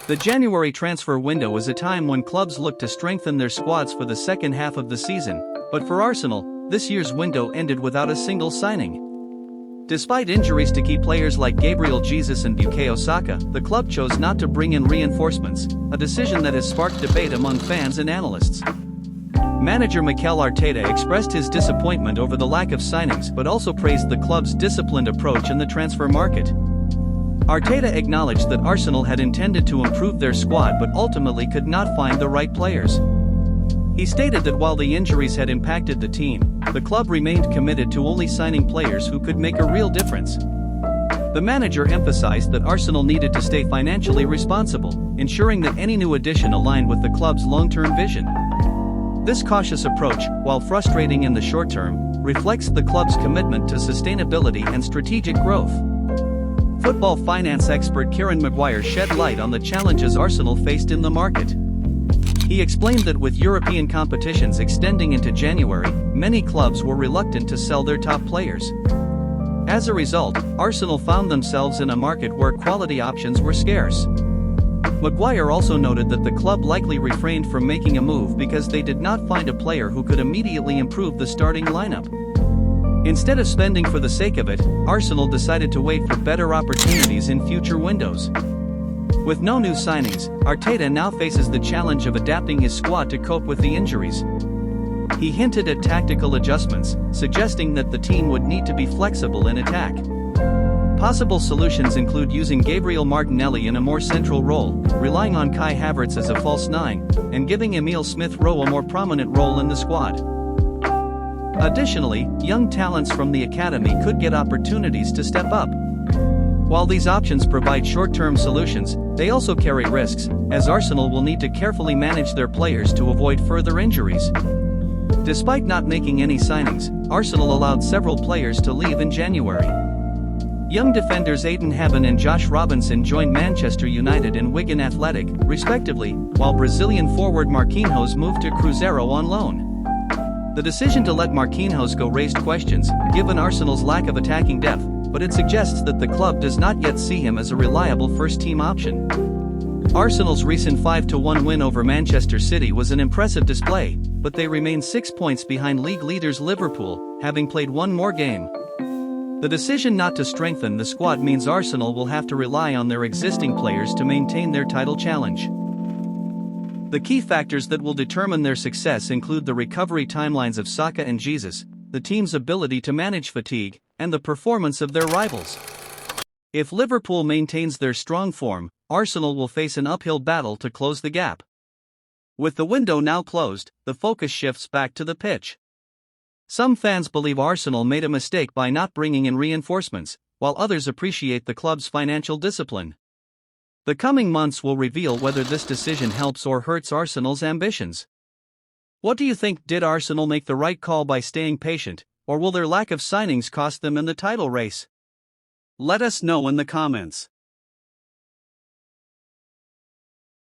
The January transfer window is a time when clubs look to strengthen their squads for the second half of the season, but for Arsenal, this year's window ended without a single signing. Despite injuries to key players like Gabriel Jesus and Bukayo Saka, the club chose not to bring in reinforcements, a decision that has sparked debate among fans and analysts. Manager Mikel Arteta expressed his disappointment over the lack of signings but also praised the club's disciplined approach in the transfer market. Arteta acknowledged that Arsenal had intended to improve their squad but ultimately could not find the right players. He stated that while the injuries had impacted the team, the club remained committed to only signing players who could make a real difference. The manager emphasized that Arsenal needed to stay financially responsible, ensuring that any new addition aligned with the club's long-term vision. This cautious approach, while frustrating in the short term, reflects the club's commitment to sustainability and strategic growth. Football finance expert Kieran Maguire shed light on the challenges Arsenal faced in the market. He explained that with European competitions extending into January, many clubs were reluctant to sell their top players. As a result, Arsenal found themselves in a market where quality options were scarce. Maguire also noted that the club likely refrained from making a move because they did not find a player who could immediately improve the starting lineup. Instead of spending for the sake of it, Arsenal decided to wait for better opportunities in future windows. With no new signings, Arteta now faces the challenge of adapting his squad to cope with the injuries. He hinted at tactical adjustments, suggesting that the team would need to be flexible in attack. Possible solutions include using Gabriel Martinelli in a more central role, relying on Kai Havertz as a false nine, and giving Emile Smith-Rowe a more prominent role in the squad. Additionally, young talents from the academy could get opportunities to step up. While these options provide short-term solutions, they also carry risks, as Arsenal will need to carefully manage their players to avoid further injuries. Despite not making any signings, Arsenal allowed several players to leave in January. Young defenders Aiden Hebben and Josh Robinson joined Manchester United and Wigan Athletic, respectively, while Brazilian forward Marquinhos moved to Cruzeiro on loan. The decision to let Marquinhos go raised questions, given Arsenal's lack of attacking depth, but it suggests that the club does not yet see him as a reliable first-team option. Arsenal's recent 5-1 win over Manchester City was an impressive display, but they remain 6 points behind league leaders Liverpool, having played one more game. The decision not to strengthen the squad means Arsenal will have to rely on their existing players to maintain their title challenge. The key factors that will determine their success include the recovery timelines of Saka and Jesus, the team's ability to manage fatigue, and the performance of their rivals. If Liverpool maintains their strong form, Arsenal will face an uphill battle to close the gap. With the window now closed, the focus shifts back to the pitch. Some fans believe Arsenal made a mistake by not bringing in reinforcements, while others appreciate the club's financial discipline. The coming months will reveal whether this decision helps or hurts Arsenal's ambitions. What do you think? Did Arsenal make the right call by staying patient, or will their lack of signings cost them in the title race? Let us know in the comments.